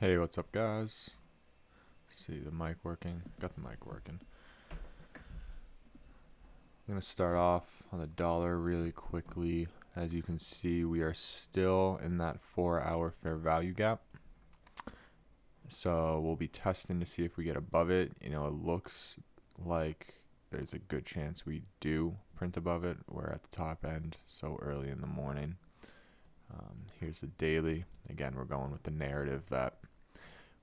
Hey, what's up, guys? See the mic working? Got the mic working. I'm gonna start off on the dollar really quickly. As you can see, we are still in that 4-hour fair value gap. So we'll be testing to see if we get above it. It looks like there's a good chance we do print above it. We're at the top end so early in the morning. Here's the daily. Again, we're going with the narrative that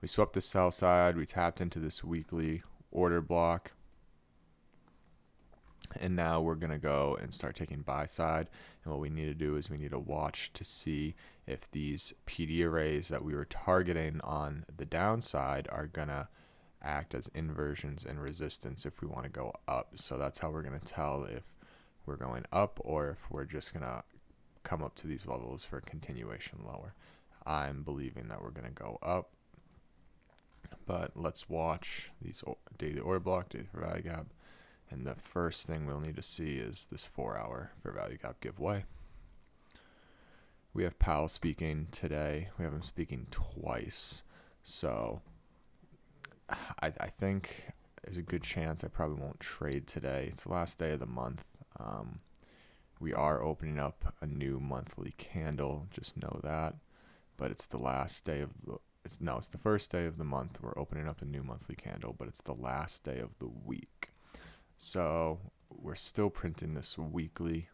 we swept the sell side, we tapped into this weekly order block, and now we're going to go and start taking buy side. And what we need to do is we need to watch to see if these PD arrays that we were targeting on the downside are going to act as inversions and resistance if we want to go up. So that's how we're going to tell if we're going up or if we're just going to come up to these levels for a continuation lower. I'm believing that we're going to go up. But let's watch these daily order block, daily fair value gap. And the first thing we'll need to see is this 4-hour fair value gap give way. We have Powell speaking today. We have him speaking twice. So I think there's a good chance I probably won't trade today. It's the last day of the month. We are opening up a new monthly candle. Just know that. But it's the last day of the it's the first day of the month. We're opening up a new monthly candle, but it's the last day of the week. So we're still printing this weekly.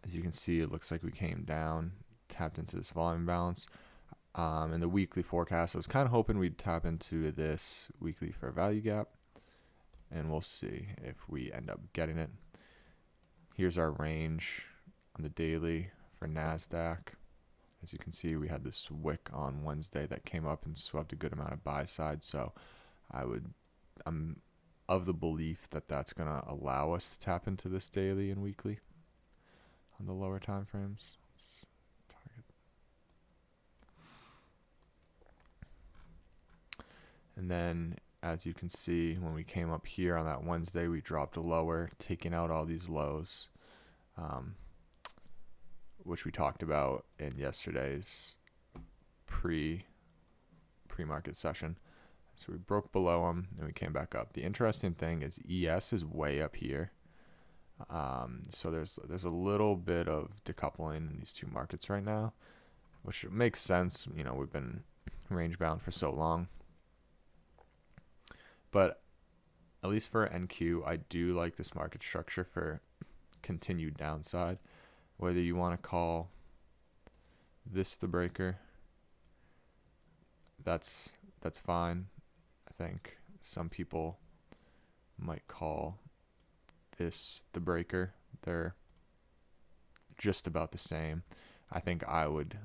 As you can see, it looks like we came down, tapped into this volume balance. In the weekly forecast, I was kind of hoping we'd tap into this weekly fair value gap, and we'll see if we end up getting it. Here's our range on the daily for NASDAQ. As you can see, we had this wick on Wednesday that came up and swept a good amount of buy side. So I'm of the belief that that's going to allow us to tap into this daily and weekly on the lower time frames. Let's target. And then, as you can see, when we came up here on that Wednesday, we dropped lower, taking out all these lows. Which we talked about in yesterday's pre-market session. So we broke below them and we came back up. The interesting thing is ES is way up here. So there's a little bit of decoupling in these two markets right now, which makes sense. We've been range bound for so long. But at least for NQ, I do like this market structure for continued downside. Whether you want to call this the breaker, that's fine. I think some people might call this the breaker. They're just about the same. I think I would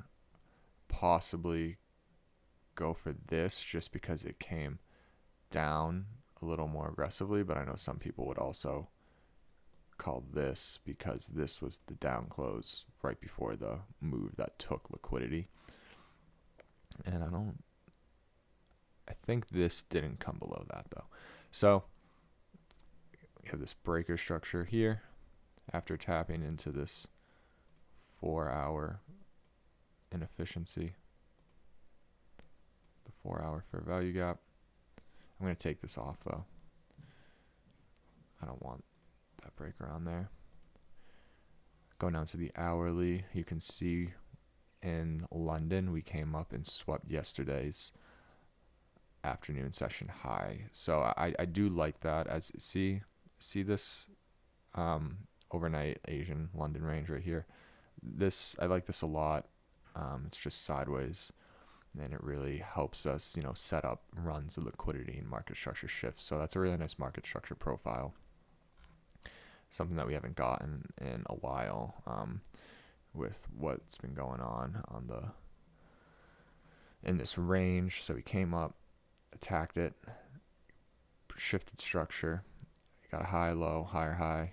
possibly go for this just because it came down a little more aggressively, but I know some people would also call this because this was the down close right before the move that took liquidity. And I think this didn't come below that though. So we have this breaker structure here after tapping into this 4-hour inefficiency, the 4-hour fair value gap. I'm going to take this off though. I don't want that breaker on there. Going down to the hourly, you can see in London we came up and swept yesterday's afternoon session high. So I do like that. As see this overnight Asian London range right here. I like this a lot. It's just sideways, and it really helps us set up runs of liquidity and market structure shifts. So that's a really nice market structure profile. Something that we haven't gotten in a while with what's been going on in this range. So we came up, attacked it, shifted structure, got a high, low, higher, high,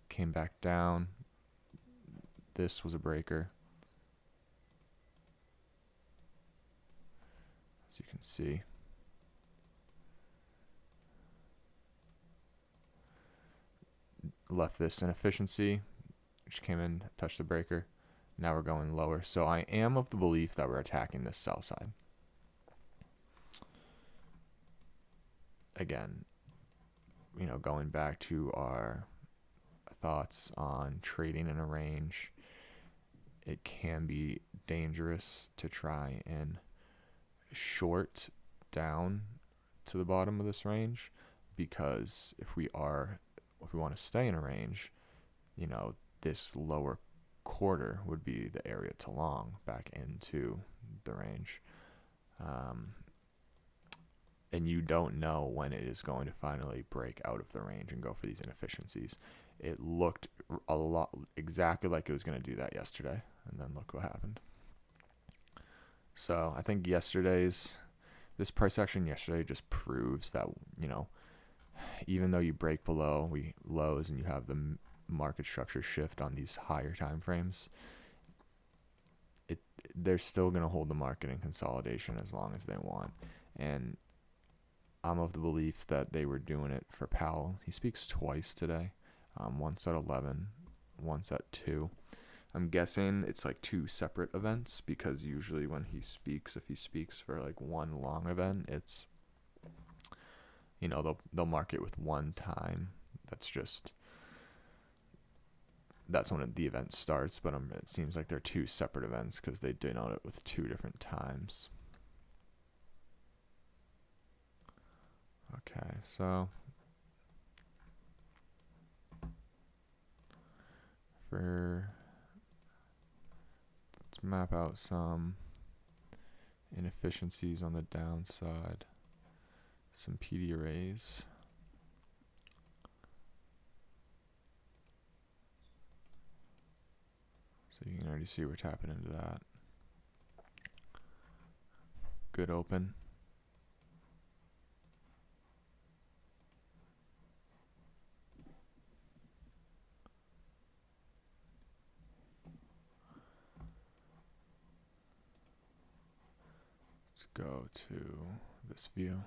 came back down. This was a breaker. As you can see. Left this inefficiency, which came in, touched the breaker, Now we're going lower. So I am of the belief that we're attacking this sell side. Again, you know, going back to our thoughts on trading in a range, it can be dangerous to try and short down to the bottom of this range, because if we want to stay in a range, you know, this lower quarter would be the area to long back into the range. And you don't know when it is going to finally break out of the range and go for these inefficiencies. It looked a lot exactly like it was going to do that yesterday, and then look what happened. So I think this price action yesterday just proves that, you know, even though you break below lows and you have the market structure shift on these higher time frames, they're still going to hold the market in consolidation as long as they want. And I'm of the belief that they were doing it for Powell. He speaks twice today, once at 11, once at 2. I'm guessing it's like 2 separate events, because usually when he speaks, if he speaks for like one long event, it's, you know, they'll mark it with one time. That's when the event starts, but it seems like they're 2 separate events because they denote it with 2 different times. Okay, so let's map out some inefficiencies on the downside, some PD arrays. So you can already see we're tapping into that. Good open. Let's go to this view.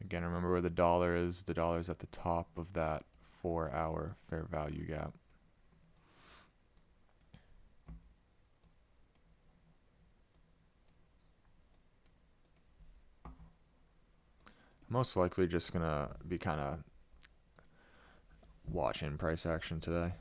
Again, remember where the dollar is. The dollar is at the top of that 4-hour fair value gap. Most likely just gonna be kind of watching price action today.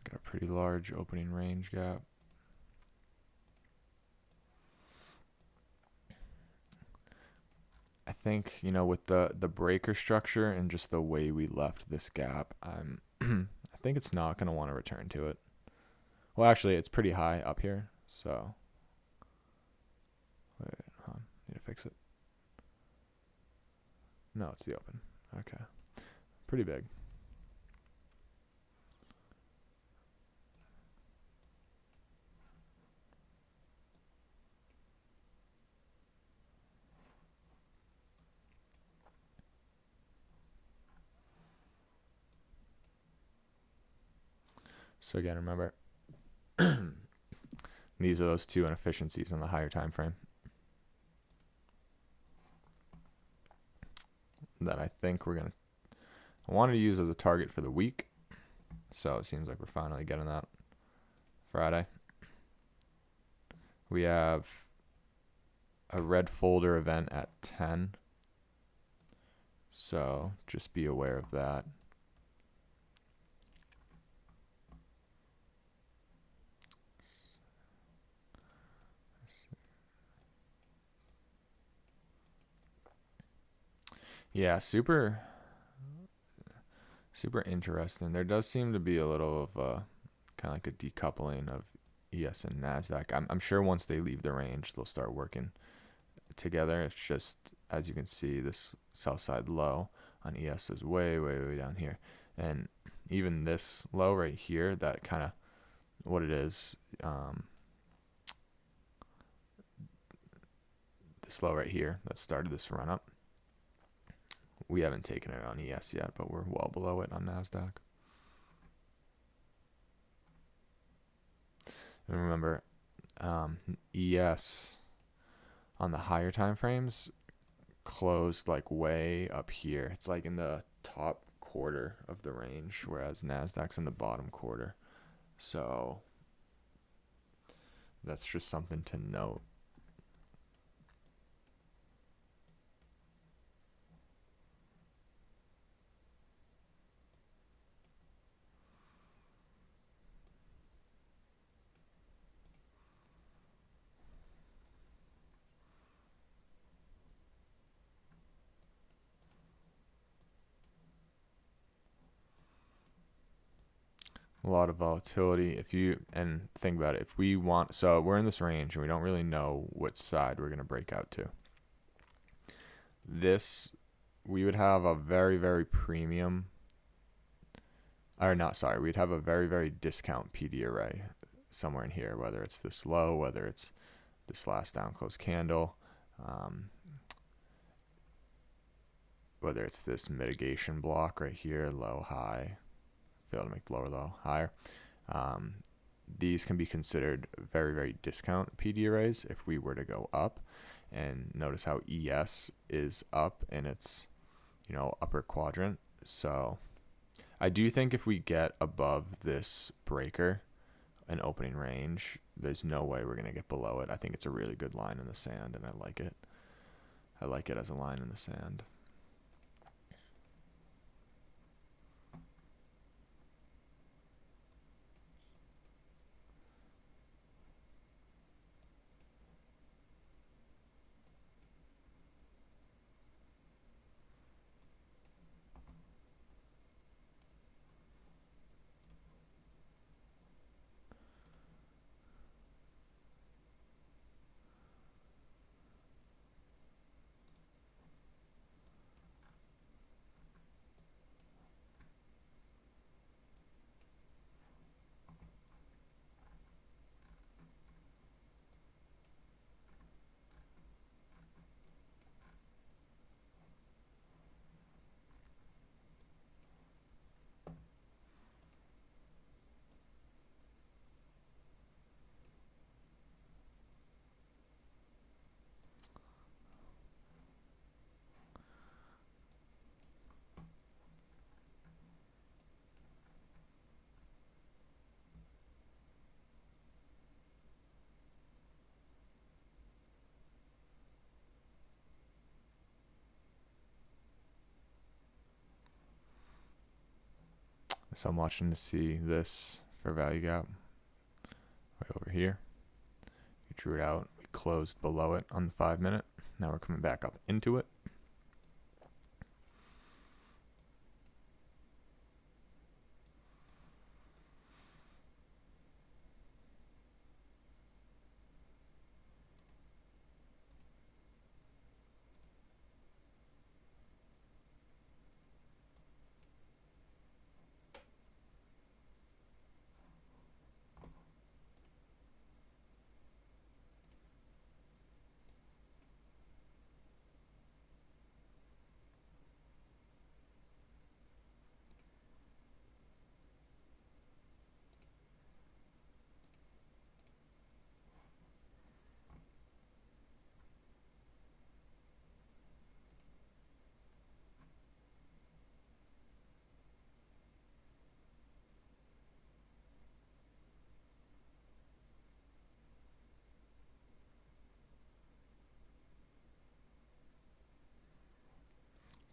Got a pretty large opening range gap. I think, you know, with the breaker structure and just the way we left this gap, I think it's not going to want to return to it. Well, actually, it's pretty high up here, so wait, hold on, need to fix it. No, it's the open. Okay, pretty big. So again, remember, these are those 2 inefficiencies on the higher time frame that I think I wanted to use as a target for the week. So it seems like we're finally getting that Friday. We have a red folder event at 10. So just be aware of that. Yeah, super interesting. There does seem to be a little of kind of like a decoupling of ES and NASDAQ. I'm sure once they leave the range, they'll start working together. It's just, as you can see, this sell side low on ES is way, way, way down here. And even this low right here, that kind of what it is, this low right here that started this run up, we haven't taken it on ES yet, but we're well below it on NASDAQ. And remember, ES on the higher time frames closed like way up here. It's like in the top quarter of the range, whereas NASDAQ's in the bottom quarter. So that's just something to note. A lot of volatility. And think about it, if we want, so we're in this range and we don't really know what side we're going to break out to. This, we would have a very, very premium, or not, sorry, we'd have a very, very discount PD array somewhere in here, whether it's this low, whether it's this last down close candle, whether it's this mitigation block right here, low, high, fail to make lower, low, higher. These can be considered very, very discount PD arrays if we were to go up. And notice how ES is up in its, upper quadrant. So I do think if we get above this breaker, an opening range, there's no way we're going to get below it. I think it's a really good line in the sand, and I like it. I like it as a line in the sand. So I'm watching to see this for value gap right over here. We drew it out. We closed below it on the 5-minute. Now we're coming back up into it.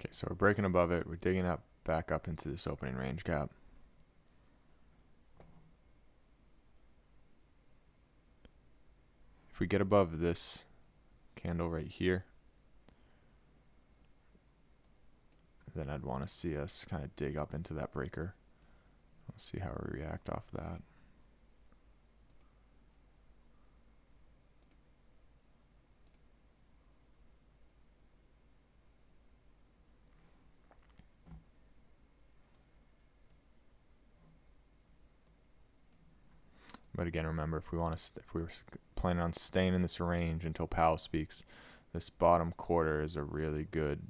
Okay, so we're breaking above it. We're digging up back up into this opening range gap. If we get above this candle right here, then I'd want to see us kind of dig up into that breaker. We'll see how we react off that. But again, remember, if we want to, if we were planning on staying in this range until Powell speaks, this bottom quarter is a really good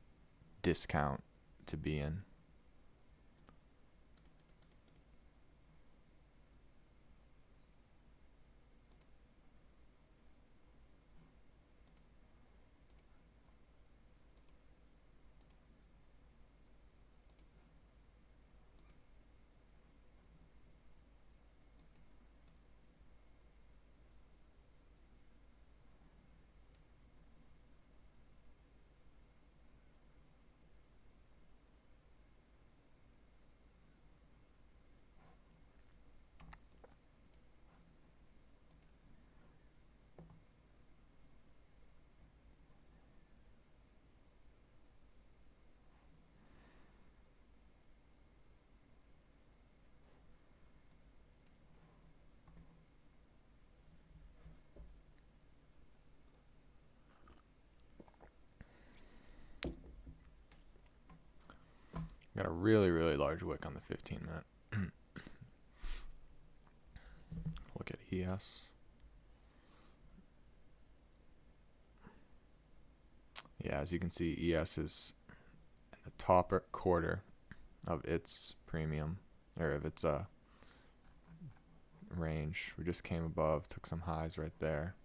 discount to be in. Got a really, really large wick on the 15-minute. Look at ES. Yeah, as you can see, ES is in the top quarter of its premium, or of its range. We just came above, took some highs right there.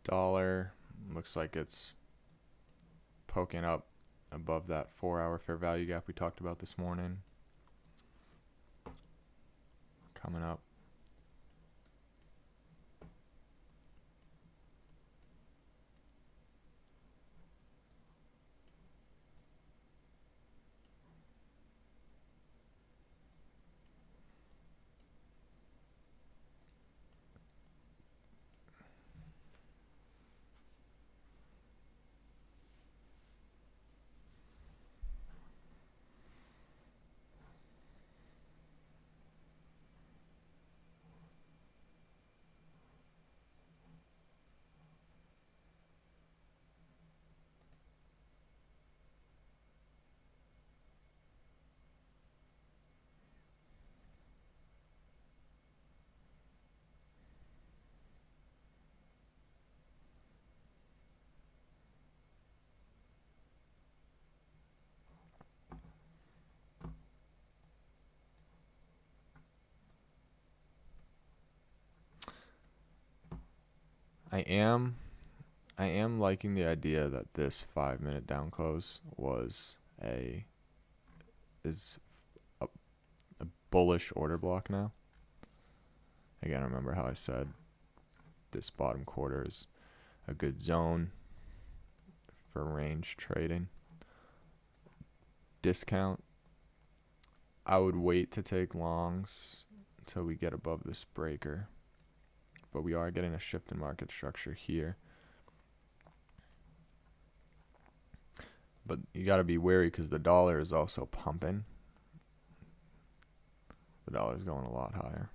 Dollar looks like it's poking up above that 4-hour fair value gap we talked about this morning. Coming up. I am liking the idea that this 5-minute down close was a bullish order block now. Again, remember how I said this bottom quarter is a good zone for range trading. Discount, I would wait to take longs until we get above this breaker. But we are getting a shift in market structure here. But you got to be wary because the dollar is also pumping. The dollar is going a lot higher.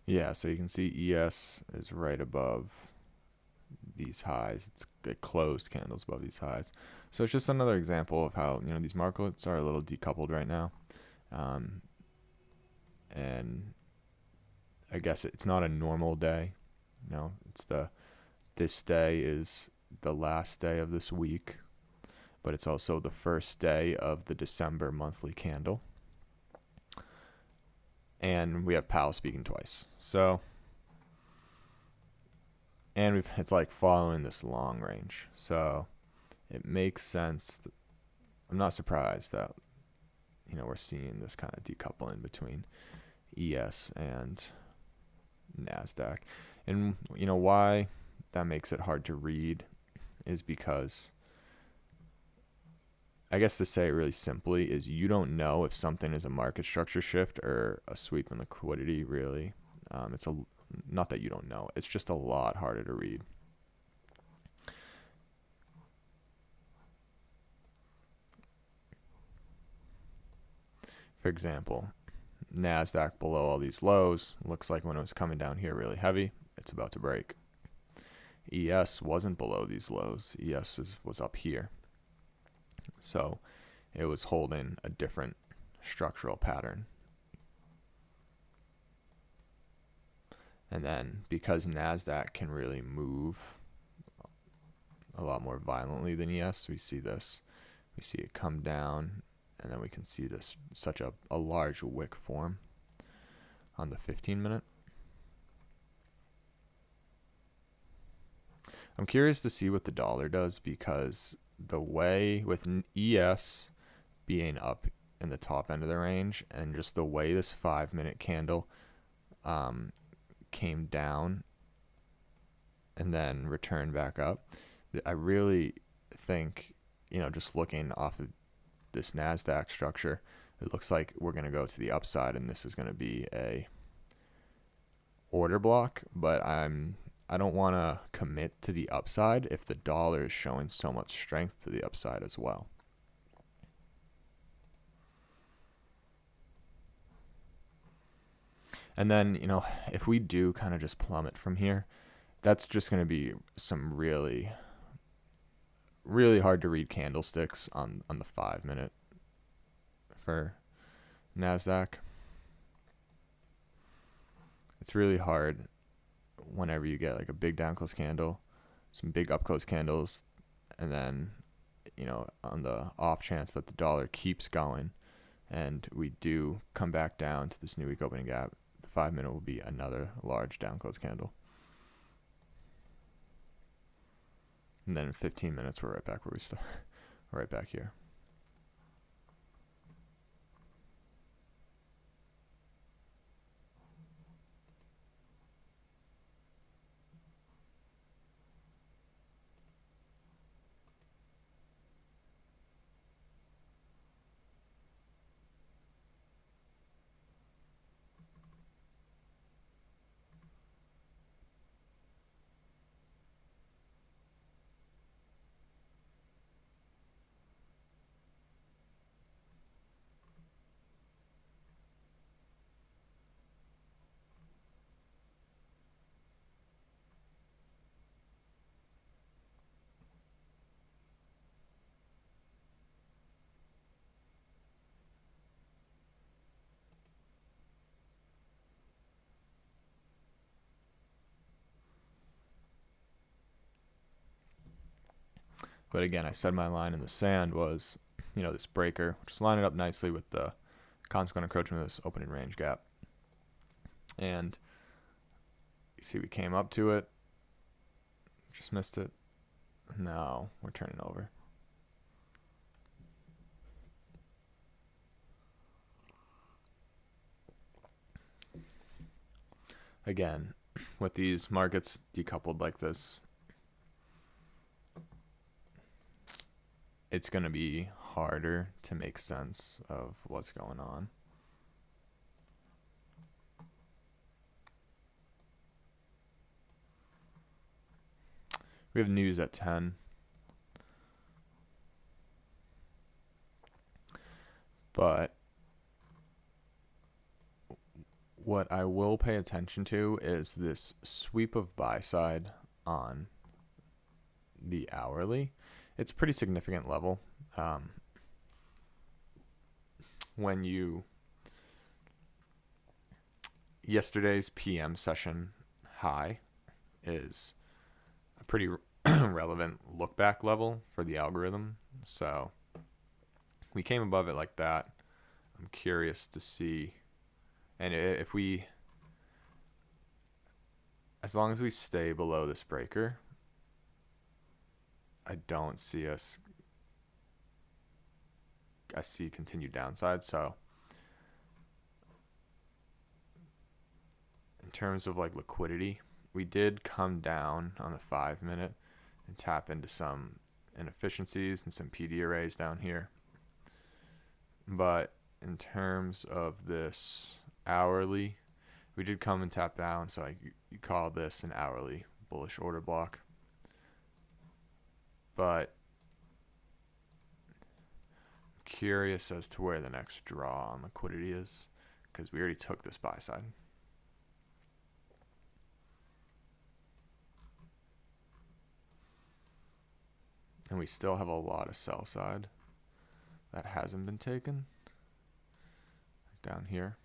Yeah, so you can see ES is right above these highs. It closed candles above these highs. So it's just another example of how, you know, these markets are a little decoupled right now. And I guess it's not a normal day. You know, this day is the last day of this week, but it's also the first day of the December monthly candle. And we have Powell speaking twice. So, and it's like following this long range. So it makes sense. I'm not surprised that, you know, we're seeing this kind of decoupling between ES and NASDAQ. And, you know, why that makes it hard to read is because, I guess to say it really simply, is you don't know if something is a market structure shift or a sweep in liquidity, really. Not that you don't know, it's just a lot harder to read. For example, NASDAQ below all these lows, looks like when it was coming down here really heavy, it's about to break. ES wasn't below these lows, ES was up here. So it was holding a different structural pattern. And then because NASDAQ can really move a lot more violently than ES, we see this. We see it come down, and then we can see this such a large wick form on the 15-minute. I'm curious to see what the dollar does, because the way with ES being up in the top end of the range, and just the way this 5-minute candle came down and then returned back up, I really think, you know, just looking off of this NASDAQ structure, it looks like we're going to go to the upside, and this is going to be a order block, but I don't want to commit to the upside if the dollar is showing so much strength to the upside as well. And then, you know, if we do kind of just plummet from here, that's just going to be some really, really hard to read candlesticks on the 5-minute for NASDAQ. It's really hard whenever you get like a big down close candle, some big up close candles, and then, you know, on the off chance that the dollar keeps going and we do come back down to this new week opening gap, the 5-minute will be another large down close candle. And then in 15 minutes, we're right back where we started, right back here. But again, I said my line in the sand was, you know, this breaker, which is lining up nicely with the consequent encroachment of this opening range gap. And you see we came up to it, just missed it. Now we're turning over. Again, with these markets decoupled like this, it's going to be harder to make sense of what's going on. We have news at 10. But What I will pay attention to is this sweep of buy side on the hourly. It's a pretty significant level. When you yesterday's PM session high is a pretty relevant look back level for the algorithm. So we came above it like that. I'm curious to see, and if we, as long as we stay below this breaker, I don't see us, I see continued downside. So in terms of like liquidity, we did come down on the 5-minute and tap into some inefficiencies and some PD arrays down here. But in terms of this hourly, we did come and tap down. So you call this an hourly bullish order block. But I'm curious as to where the next draw on liquidity is, because we already took this buy side. And we still have a lot of sell side that hasn't been taken down here.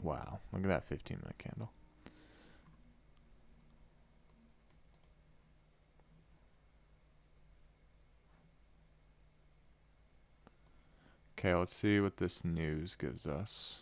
Wow, look at that 15-minute candle. Okay, let's see what this news gives us.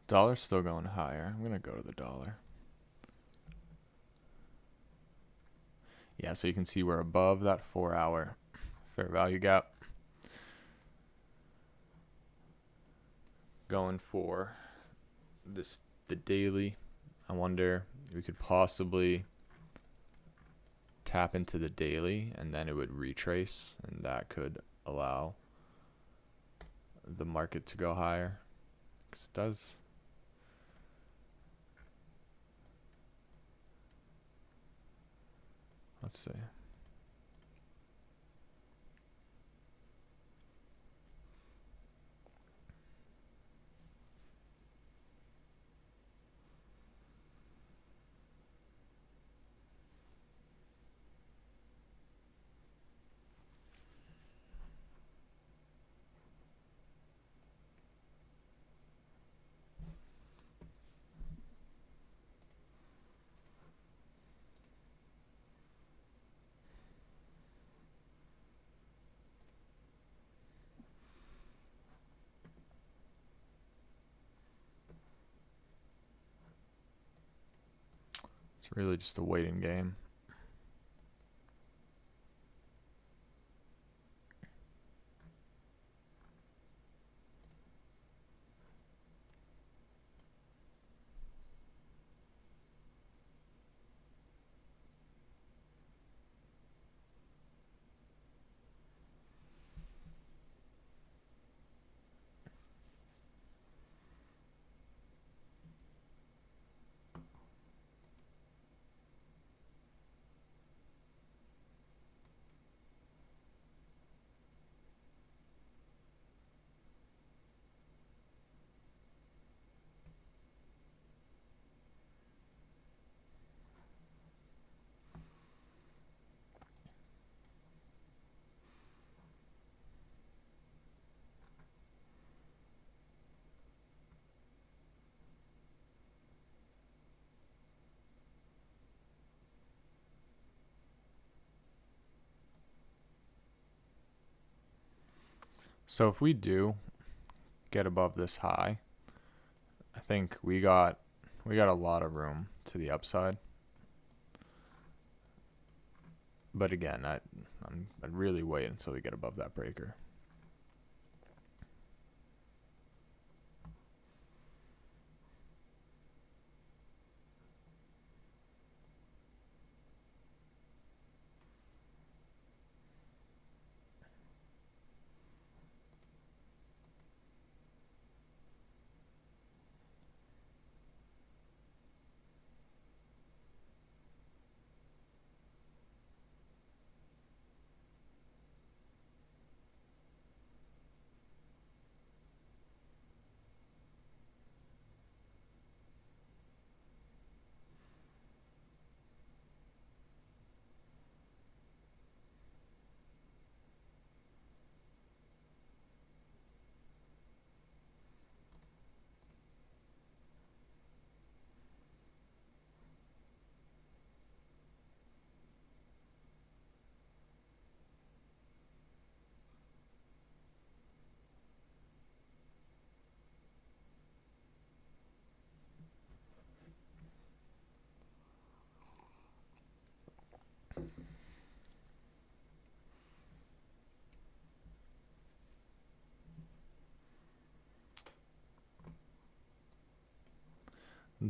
Dollar's still going higher. I'm going to go to the dollar. Yeah, so you can see we're above that 4-hour fair value gap. Going for the daily. I wonder if we could possibly tap into the daily and then it would retrace, and that could allow the market to go higher, because it does. Let's see. It's really just a waiting game. So if we do get above this high, I think we got a lot of room to the upside. But again, I'd really wait until we get above that breaker.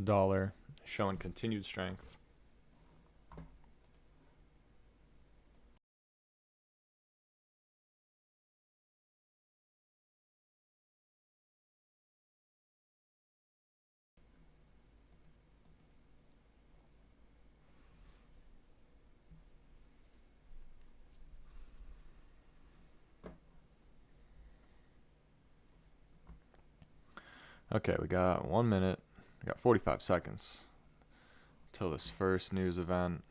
Dollar showing continued strength. Okay, we got 1 minute. We got 45 seconds till this first news event.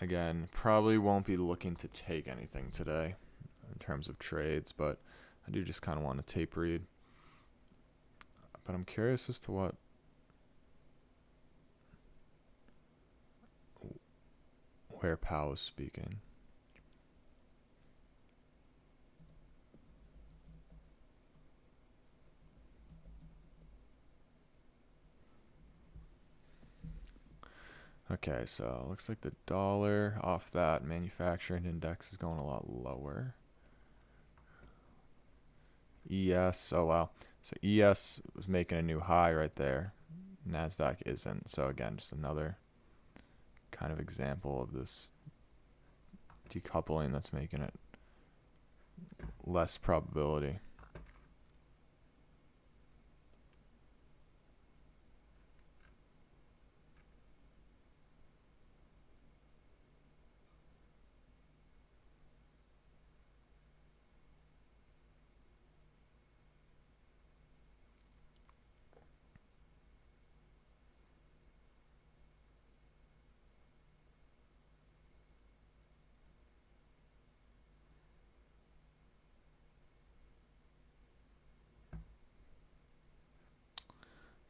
Again, probably won't be looking to take anything today in terms of trades, but I do just kind of want to tape read. But I'm curious as to where Powell is speaking. Okay, so looks like the dollar off that manufacturing index is going a lot lower. ES, oh wow. So ES was making a new high right there. NASDAQ isn't. So again, just another kind of example of this decoupling that's making it less probability.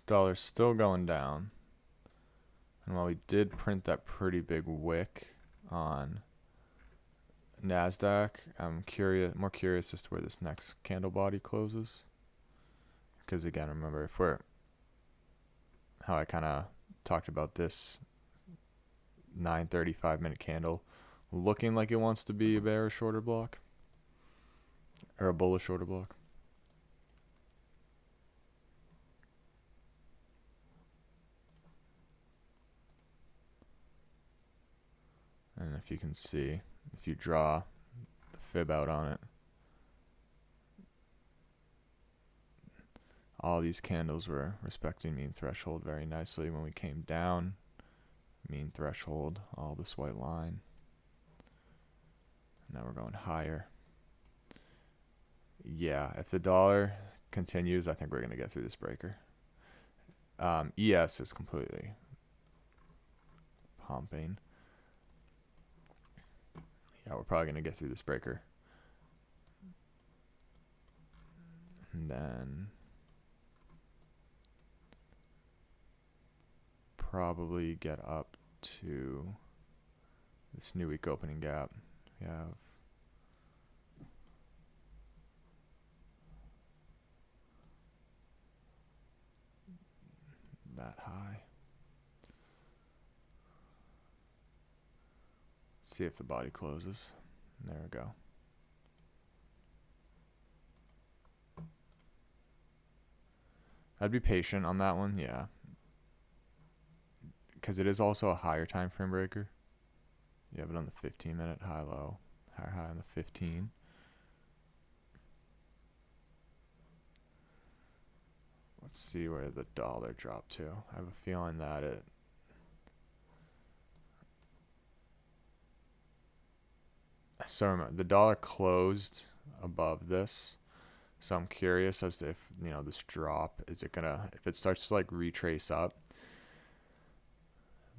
Dollar's still going down. And while we did print that pretty big wick on NASDAQ, I'm more curious as to where this next candle body closes. Because again, remember, how I kind of talked about this 9:35 minute candle looking like it wants to be a bearish order block or a bullish order block. And if you can see, if you draw the fib out on it, all these candles were respecting mean threshold very nicely. When we came down, mean threshold, all this white line. Now we're going higher. Yeah, if the dollar continues, I think we're going to get through this breaker. ES is completely pumping. Yeah, we're probably going to get through this breaker. And then probably get up to this new week opening gap. We have that high. See if the body closes. There we go. I'd be patient on that one, yeah. Because it is also a higher time frame breaker. You have it on the 15-minute high-low, higher high on the 15. Let's see where the dollar dropped to. I have a feeling that it... So remember, the dollar closed above this. So I'm curious as to if, you know, this drop, is it gonna, if it starts to like retrace up,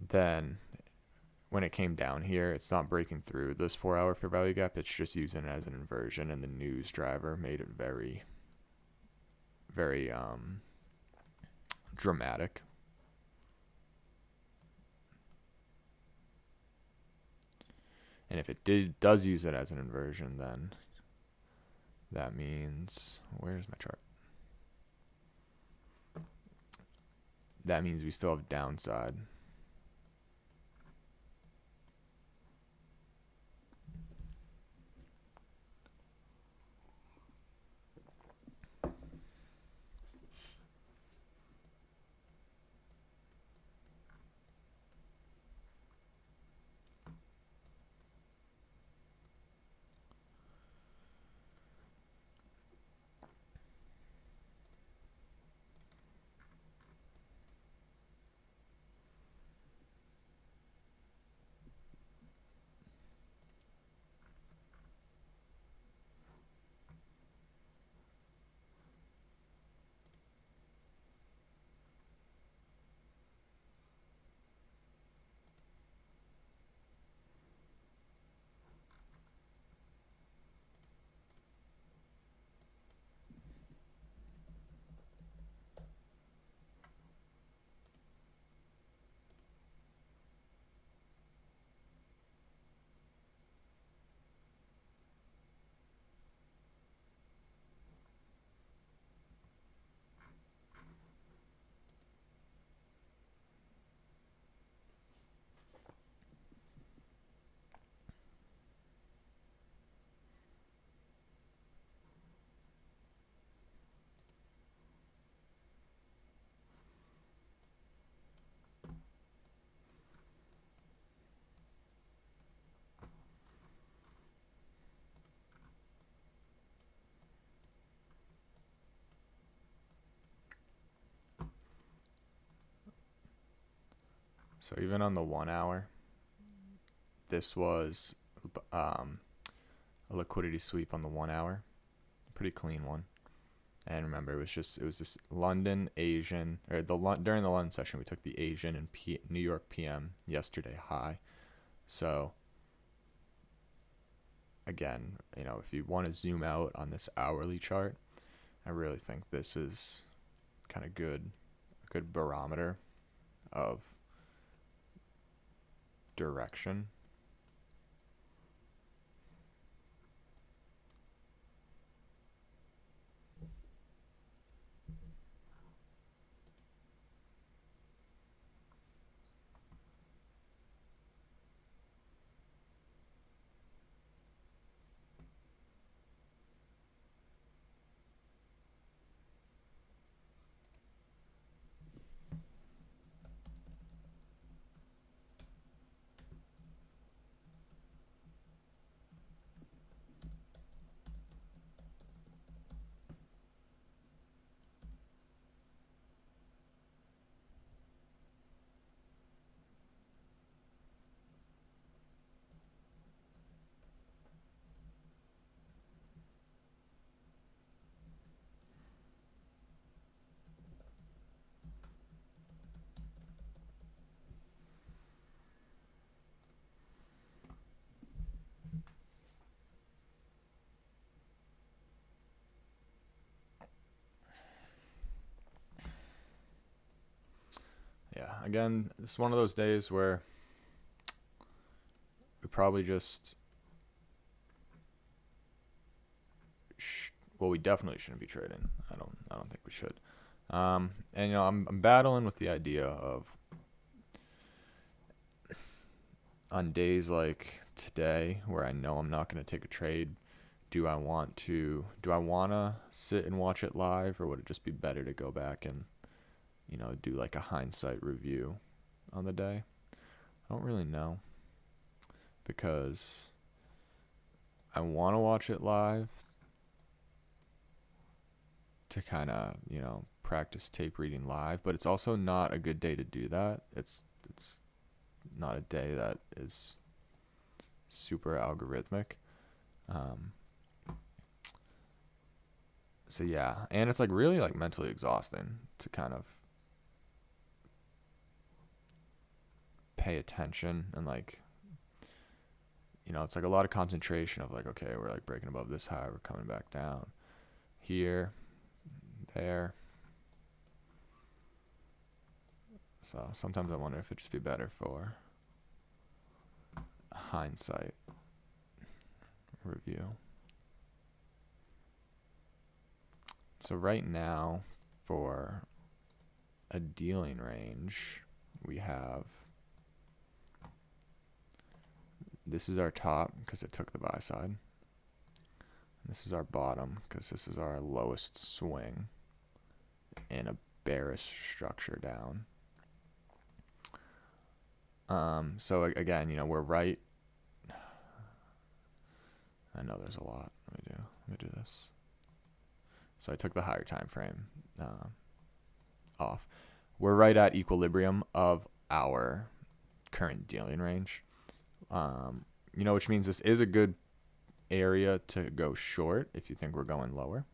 then when it came down here, it's not breaking through this 4-hour fair value gap. It's just using it as an inversion, and the news driver made it very, very dramatic. And if it does use it as an inversion, then that means, where's my chart? That means we still have downside. So even on the 1 hour, this was a liquidity sweep on the 1 hour, pretty clean one. And remember, it was this London Asian, or during the London session, we took the Asian and New York PM yesterday high. So again, you know, if you want to zoom out on this hourly chart, I really think this is kind of a good barometer of direction. Yeah, again, it's one of those days where we probably just, well, we definitely shouldn't be trading. I don't think we should. And I'm battling with the idea of, on days like today where I know I'm not going to take a trade, do I want to sit and watch it live, or would it just be better to go back and do like a hindsight review on the day? I don't really know, because I want to watch it live to kind of practice tape reading live, but it's also not a good day to do that. It's not a day that is super algorithmic. So yeah, and it's like really like mentally exhausting to kind of pay attention, and like it's like a lot of concentration of like, okay, we're like breaking above this high, we're coming back down here, there. So sometimes I wonder if it'd just be better for a hindsight review. So right now, for a dealing range, we have, this is our top because it took the buy side. This is our bottom because this is our lowest swing in a bearish structure down. So again, we're right. I know there's a lot. Let me do this. So I took the higher time frame off. We're right at equilibrium of our current dealing range. Which means this is a good area to go short if you think we're going lower.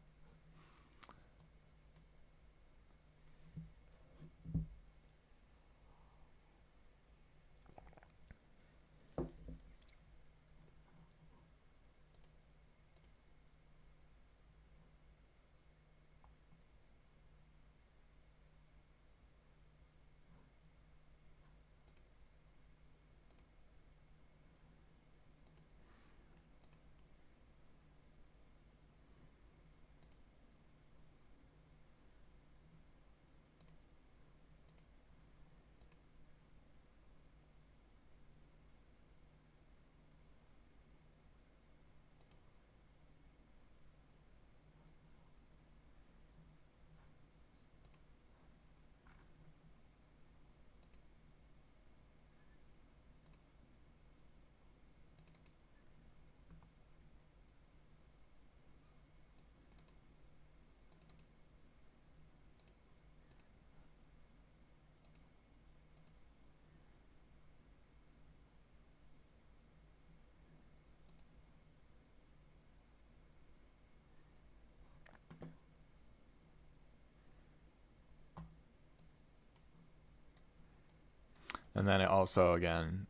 And then it also, again,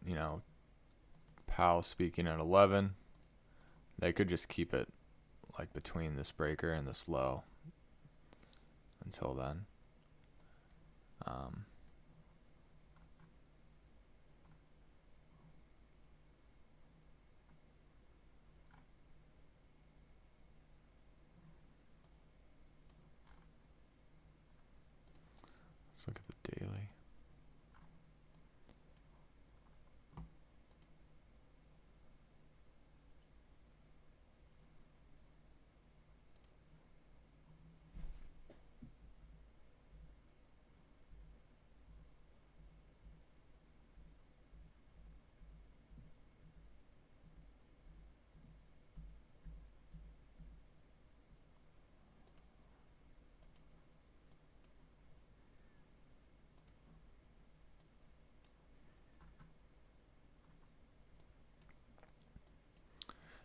Powell speaking at 11. They could just keep it like between this breaker and this low until then. Let's look at the daily.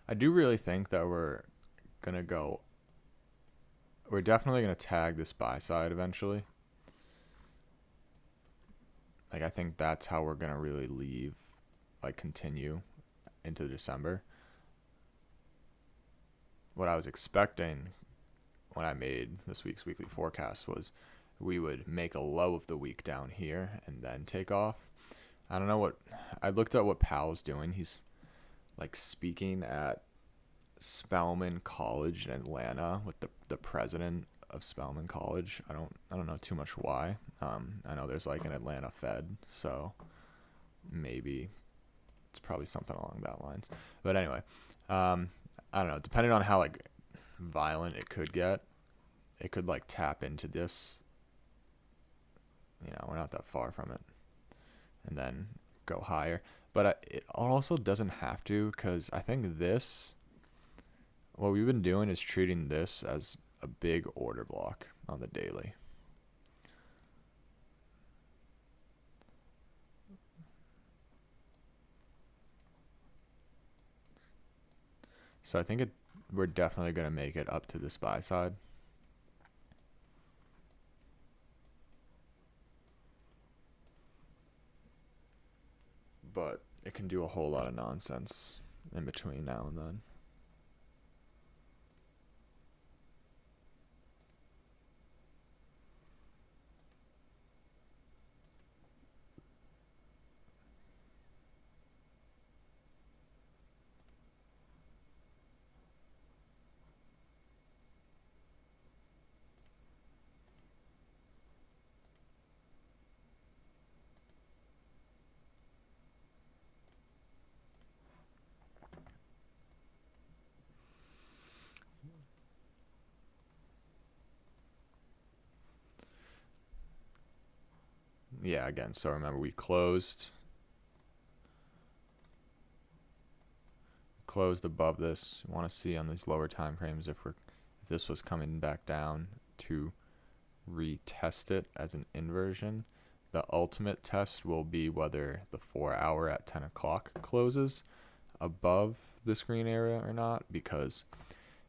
I do really think that we're definitely going to tag this buy side eventually. Like, I think that's how we're going to really continue into December. What I was expecting when I made this week's weekly forecast was we would make a low of the week down here and then take off. I don't know I looked at what Powell's doing. He's like speaking at Spelman College in Atlanta with the president of Spelman College. I don't know too much why. I know there's like an Atlanta Fed, so maybe it's probably something along that lines. But anyway, I don't know. Depending on how like violent it could get, it could like tap into this. You know, we're not that far from it, and then go higher. But it also doesn't have to, because I think this, what we've been doing is treating this as a big order block on the daily. So I think we're definitely going to make it up to this buy side. But it can do a whole lot of nonsense in between now and then. Yeah, again, so remember we closed above this. You want to see on these lower time frames if this was coming back down to retest it as an inversion. The ultimate test will be whether the 4 hour at 10 o'clock closes above this green area or not, because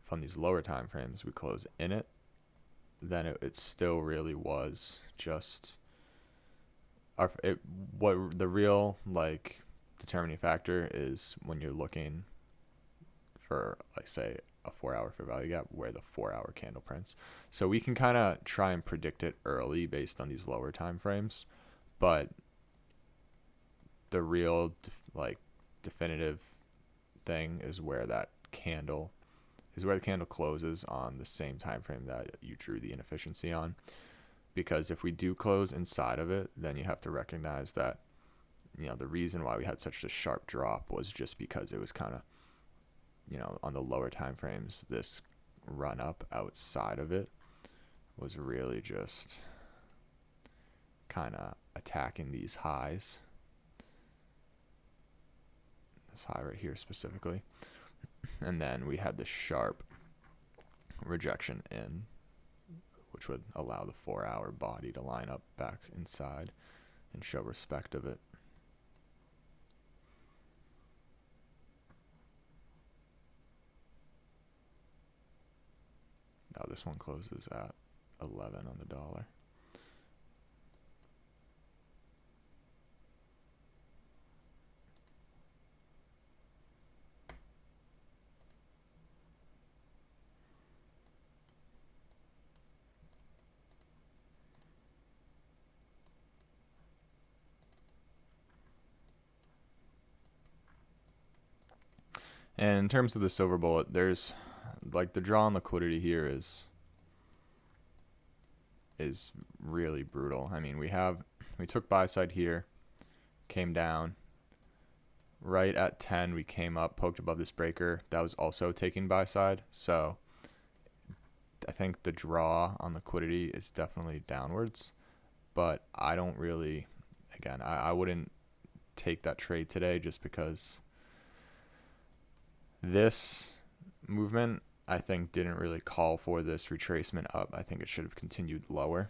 if on these lower time frames we close in it, then it still really was just what the real like determining factor is when you're looking for, like, say a 4 hour fair value gap, where the 4 hour candle prints. So we can kind of try and predict it early based on these lower time frames, but the real definitive thing is where the candle closes on the same time frame that you drew the inefficiency on. Because if we do close inside of it, then you have to recognize that, you know, the reason why we had such a sharp drop was just because it was kind of, you know, on the lower time frames, this run up outside of it was really just kind of attacking these highs. This high right here specifically. And then we had this sharp rejection in, which would allow the 4 hour body to line up back inside and show respect of it. Now this one closes at 11 on the dollar. And in terms of the silver bullet, there's like the draw on liquidity here is really brutal. I mean, we took buy side here, came down. Right at 10, we came up, poked above this breaker. That was also taking buy side. So I think the draw on liquidity is definitely downwards. But I don't really, again, I wouldn't take that trade today, just because this movement, I think, didn't really call for this retracement up. I think it should have continued lower.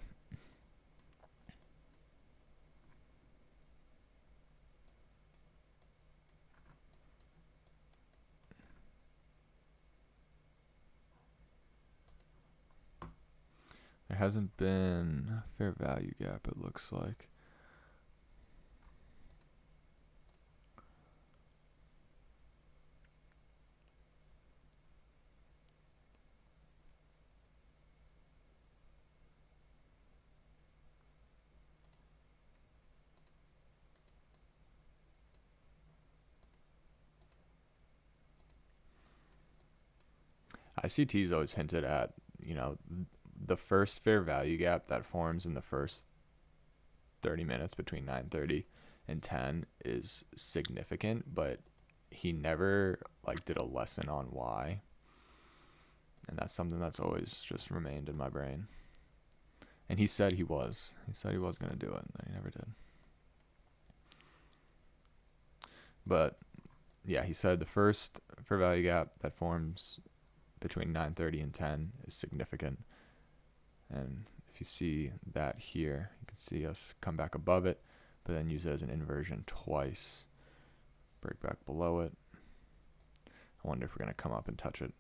There hasn't been a fair value gap, it looks like. ICT's always hinted at, you know, the first fair value gap that forms in the first 30 minutes between 9:30 and 10 is significant, but he never like did a lesson on why. And that's something that's always just remained in my brain. And he said he was going to do it, and then he never did. But yeah, he said the first fair value gap that forms between 9:30 and 10 is significant. And if you see that here, you can see us come back above it, but then use it as an inversion twice. Break back below it. I wonder if we're going to come up and touch it.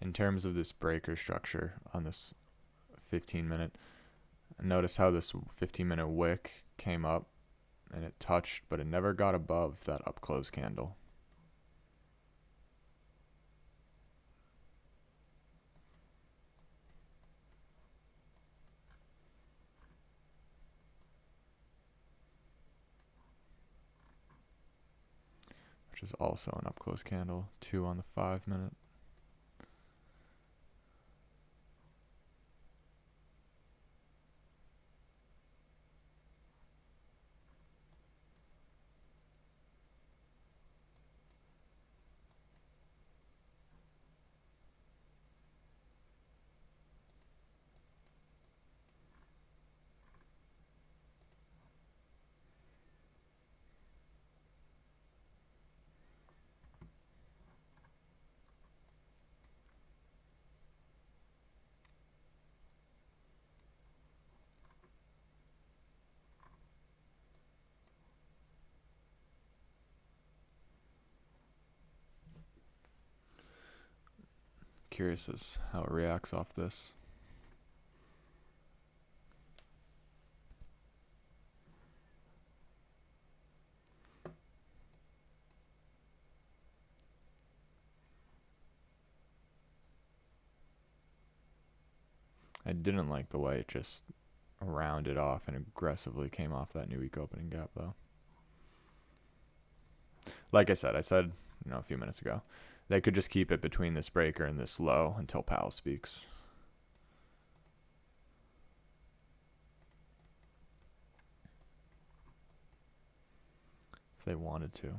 In terms of this breaker structure on this 15-minute, notice how this 15-minute wick came up and it touched, but it never got above that up close candle. Which is also an up close candle, 2 on the 5-minute. Curious as how it reacts off this. I didn't like the way it just rounded off and aggressively came off that new week opening gap, though. Like I said a few minutes ago, they could just keep it between this breaker and this low until Powell speaks. If they wanted to.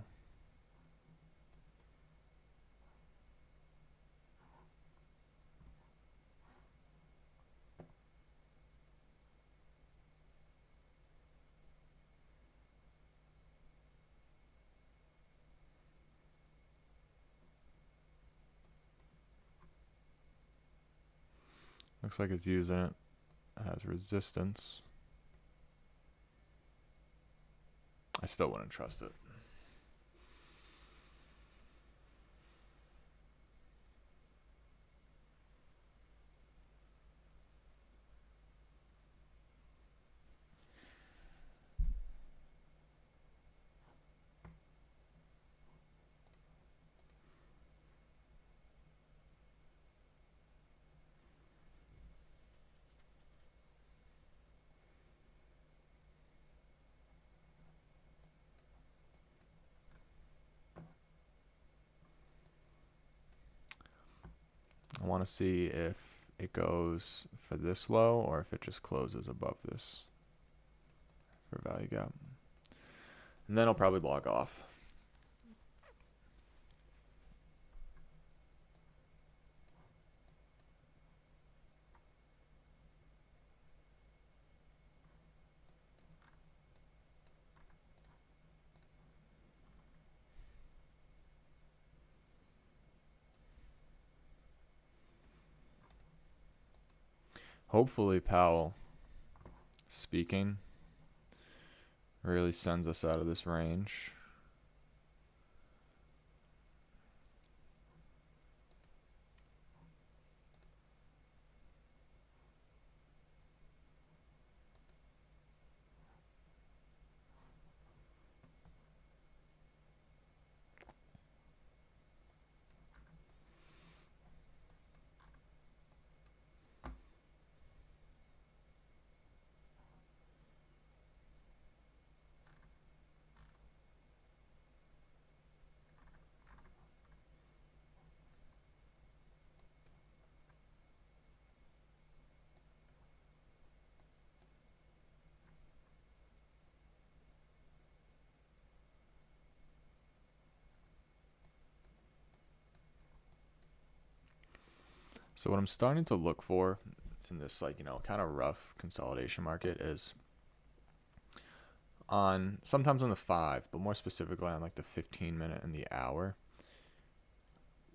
Looks like it's using it as resistance. I still wouldn't trust it. I want to see if it goes for this low or if it just closes above this for value gap. And then I'll probably log off. Hopefully Powell speaking really sends us out of this range. So what I'm starting to look for in this, like, kind of rough consolidation market is on sometimes on the 5, but more specifically on like the 15-minute and the hour.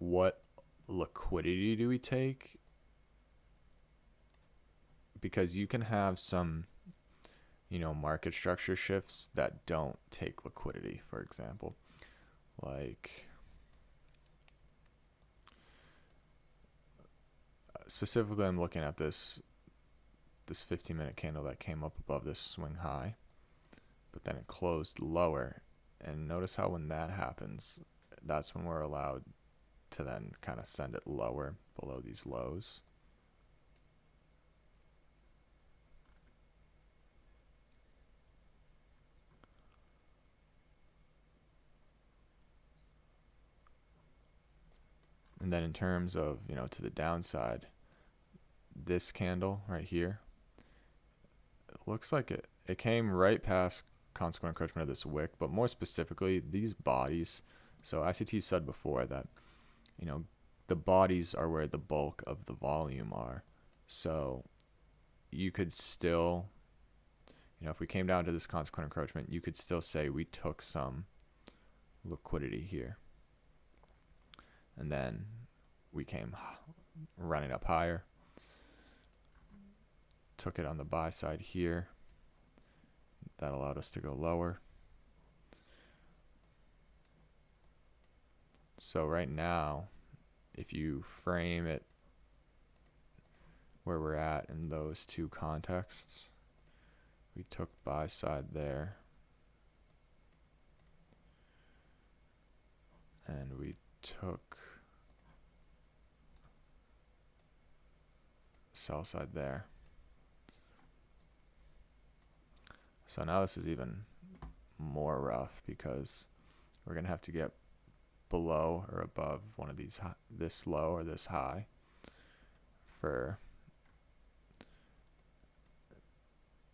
What liquidity do we take? Because you can have some, market structure shifts that don't take liquidity, for example. Like, specifically, I'm looking at this 15-minute candle that came up above this swing high, but then it closed lower. And notice how when that happens, that's when we're allowed to then kind of send it lower below these lows. And then in terms of, to the downside, this candle right here, it looks like it came right past consequent encroachment of this wick, but more specifically, these bodies. So ICT said before that, the bodies are where the bulk of the volume are. So you could still, if we came down to this consequent encroachment, you could still say we took some liquidity here. And then we came running up higher, took it on the buy side here. That allowed us to go lower. So right now, if you frame it where we're at in those two contexts, we took buy side there, and we took sell side there. So now this is even more rough because we're going to have to get below or above one of these, this low or this high, for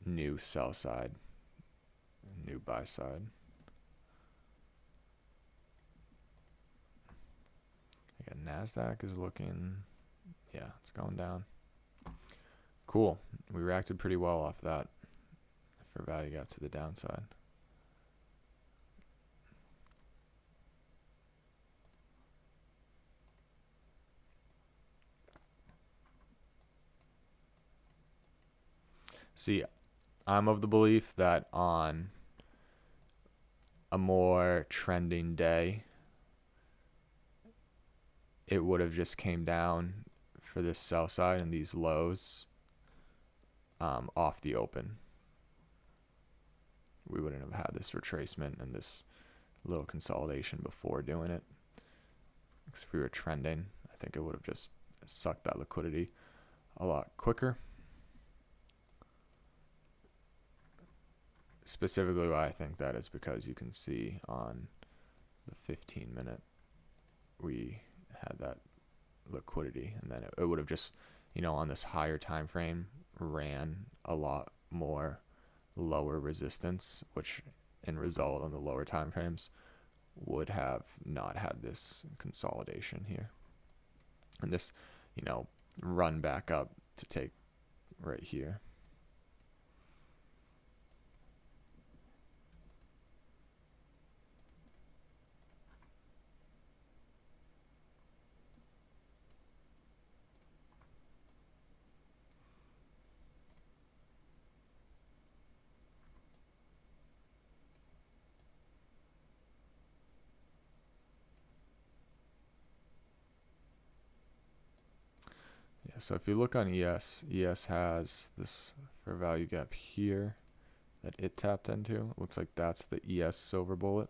new sell side, new buy side. Again, NASDAQ is looking, yeah, it's going down. Cool. We reacted pretty well off that for value gap to the downside. See, I'm of the belief that on a more trending day, it would have just came down for this sell side and these lows off the open. We wouldn't have had this retracement and this little consolidation before doing it. Because if we were trending, I think it would have just sucked that liquidity a lot quicker. Specifically why I think that is because you can see on the 15-minute we had that liquidity, and then it would have just, on this higher time frame, ran a lot more lower resistance, which in result on the lower time frames would have not had this consolidation here, and this run back up to take right here. So if you look on ES has this fair value gap here that it tapped into. It looks like that's the ES silver bullet.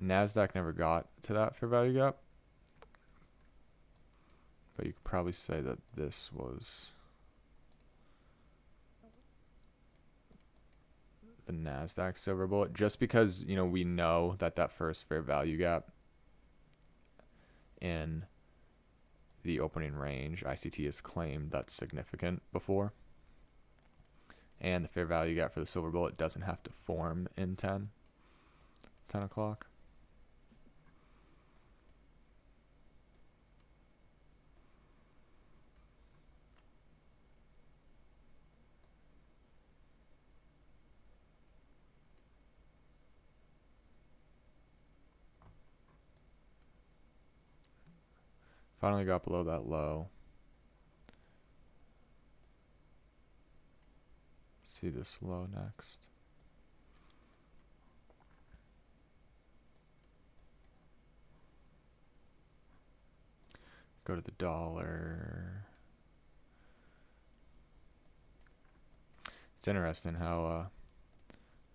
NASDAQ never got to that fair value gap, but you could probably say that this was the NASDAQ silver bullet, just because we know that that first fair value gap in the opening range, ICT has claimed that's significant before. And the fair value gap for the silver bullet doesn't have to form in 10 o'clock. Finally got below that low. See this low next. Go to the dollar. It's interesting how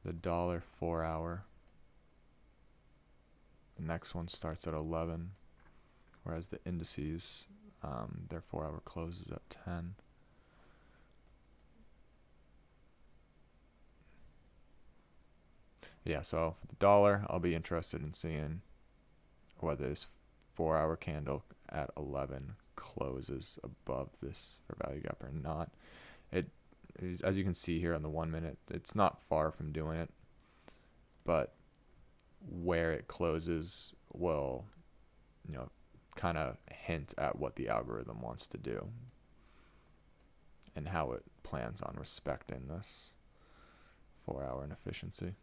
the dollar 4 hour, the next one starts at 11, whereas the indices, their 4 hour closes at 10. Yeah, so for the dollar, I'll be interested in seeing whether this 4 hour candle at 11 closes above this fair value gap or not. It is, as you can see here on the 1 minute, it's not far from doing it, but where it closes will, kind of hint at what the algorithm wants to do and how it plans on respecting this 4 hour inefficiency.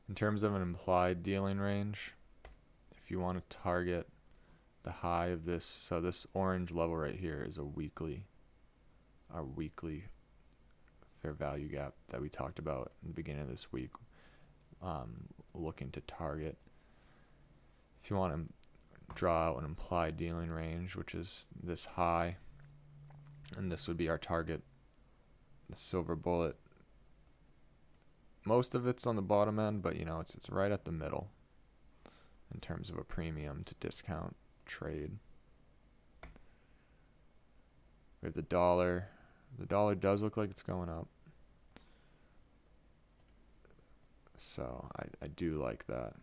In terms of an implied dealing range, if you want to target the high of this, so this orange level right here is our weekly fair value gap that we talked about in the beginning of this week, looking to target. If you want to draw out an implied dealing range, which is this high, and this would be our target, the silver bullet. Most of it's on the bottom end, but it's right at the middle in terms of a premium to discount trade. We have the dollar. The dollar does look like it's going up, so I do like that.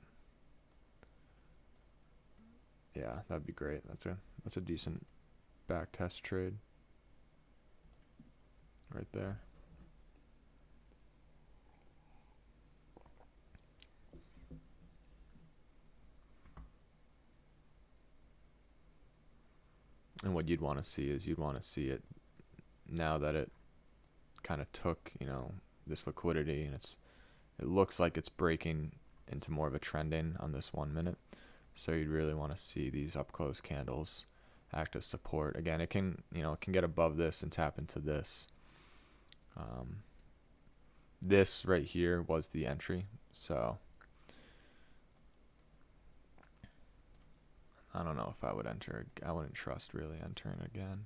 Yeah, that'd be great. That's a decent back test trade right there. And what you'd want to see is it now that it kind of took, this liquidity, and it looks like it's breaking into more of a trending on this 1 minute. So you'd really want to see these up close candles act as support. Again, it can get above this and tap into this. This right here was the entry, so I don't know if I would enter. I wouldn't trust really entering again.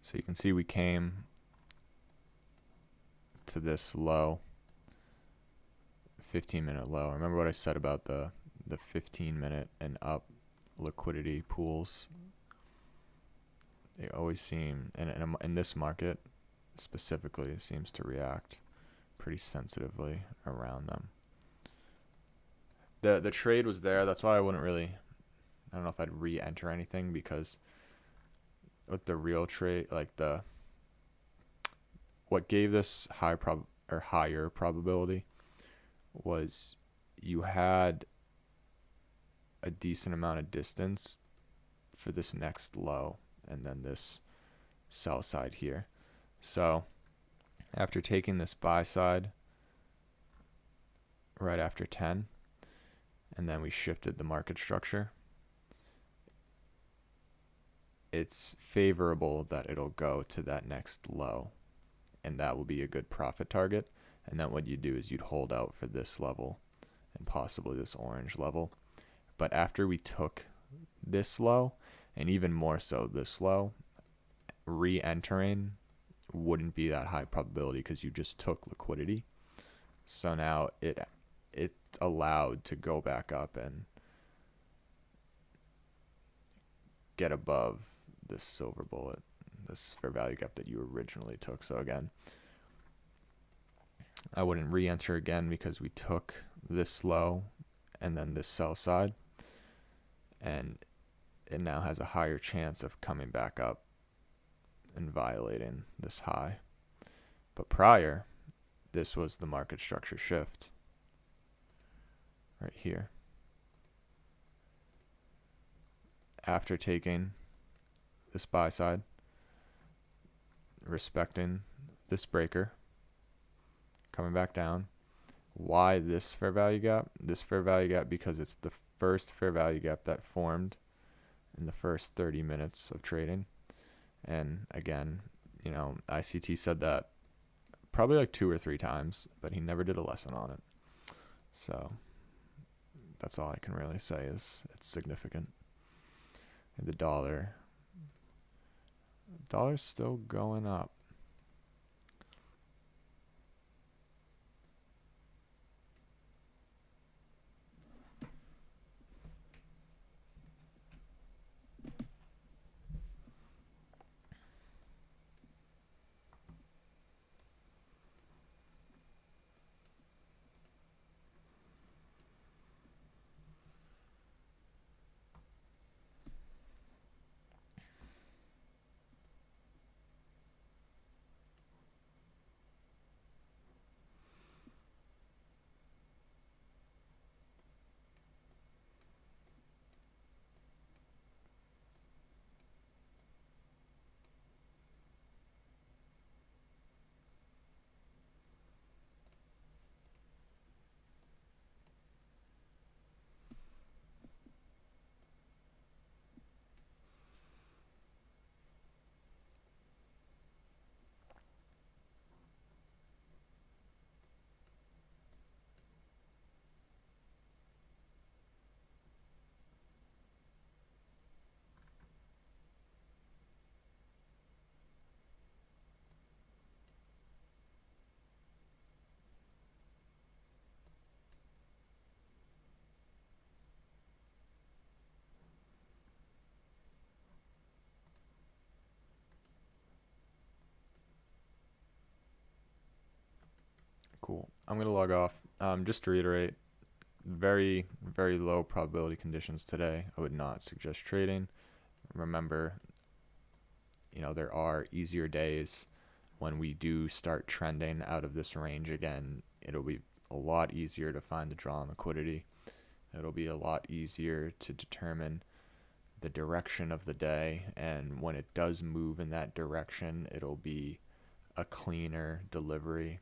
So you can see we came to this low, 15-minute low. Remember what I said about the 15-minute and up liquidity pools they always seem, in this market specifically, it seems to react pretty sensitively around them. The trade was there. That's why I wouldn't really, I don't know if I'd re-enter anything, because with the real trade, like what gave this higher probability was you had a decent amount of distance for this next low and then this sell side here. So after taking this buy side right after 10, and then we shifted the market structure, it's favorable that it'll go to that next low, and that will be a good profit target. And then what you do is you'd hold out for this level and possibly this orange level. But after we took this low, and even more so this low, re-entering wouldn't be that high probability because you just took liquidity. So now it's allowed to go back up and get above this silver bullet, this fair value gap that you originally took. So again, I wouldn't re-enter again because we took this low and then this sell side, and it now has a higher chance of coming back up and violating this high. But prior, this was the market structure shift right here. After taking this buy side, respecting this breaker, coming back down. Why this fair value gap? This fair value gap because it's the first fair value gap that formed in the first 30 minutes of trading. And again, you know, ICT said that probably like 2 or 3 times, but he never did a lesson on it. So that's all I can really say is it's significant. And the dollar's still going up. Cool. I'm going to log off. Just to reiterate, very, very low probability conditions today. I would not suggest trading. Remember, you know, there are easier days when we do start trending out of this range again. It'll be a lot easier to find the draw on liquidity. It'll be a lot easier to determine the direction of the day, and when it does move in that direction, it'll be a cleaner delivery.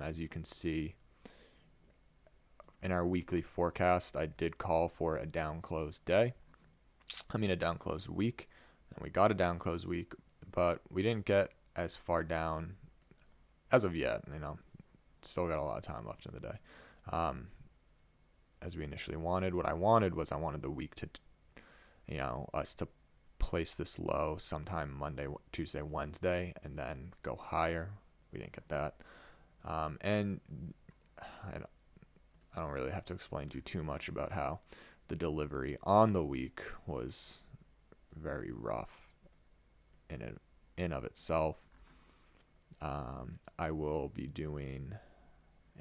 As you can see in our weekly forecast, I did call for a down close day. I mean a down close week, and we got a down close week, but we didn't get as far down as of yet. You know, still got a lot of time left in the day. As we initially wanted. What I wanted was the week to, you know, us to place this low sometime Monday, Tuesday, Wednesday, and then go higher. We didn't get that. And I don't really have to explain to you too much about how the delivery on the week was very rough. in of itself. I will be doing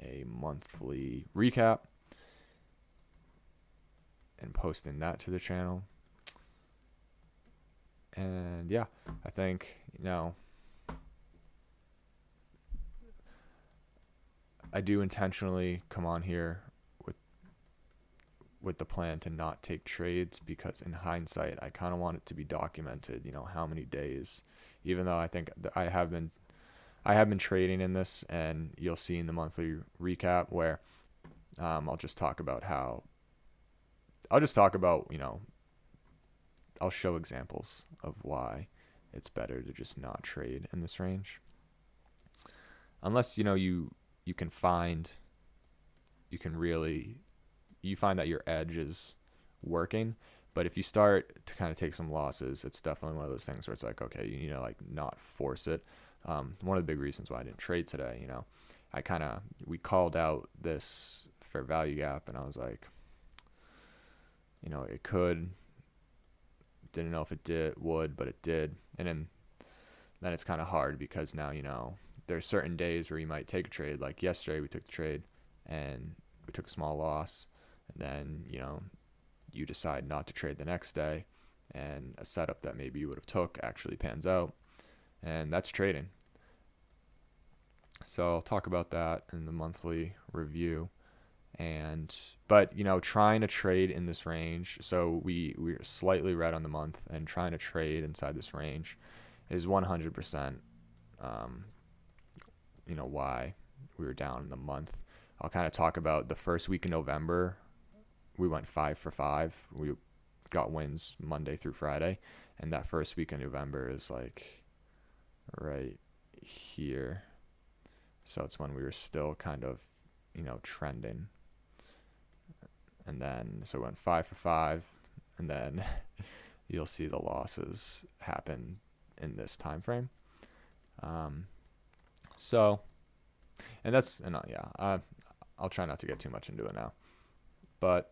a monthly recap and posting that to the channel. And yeah, I think, I do intentionally come on here with the plan to not take trades, because in hindsight I kind of want it to be documented, how many days, even though I think that I have been trading in this, and you'll see in the monthly recap where I'll just talk about, I'll show examples of why it's better to just not trade in this range, unless you find that your edge is working. But if you start to kind of take some losses, it's definitely one of those things where it's like, okay, you need to like not force it. One of the big reasons why I didn't trade today, we called out this fair value gap, and I was like, it could, didn't know if it would, but it did. And then it's kind of hard, because now, there's certain days where you might take a trade. Like yesterday we took the trade and we took a small loss, and then, you decide not to trade the next day, and a setup that maybe you would have took actually pans out, and that's trading. So I'll talk about that in the monthly review. But trying to trade in this range, so we're slightly red on the month, and trying to trade inside this range is 100% why we were down in the month. I'll kind of talk about the first week in November. We went 5 for 5. We got wins Monday through Friday, and that first week in November is like right here. So it's when we were still kind of trending. And then so we went 5 for 5, and then you'll see the losses happen in this time frame. I'll try not to get too much into it now, but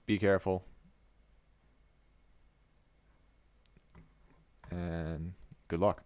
be careful, and good luck.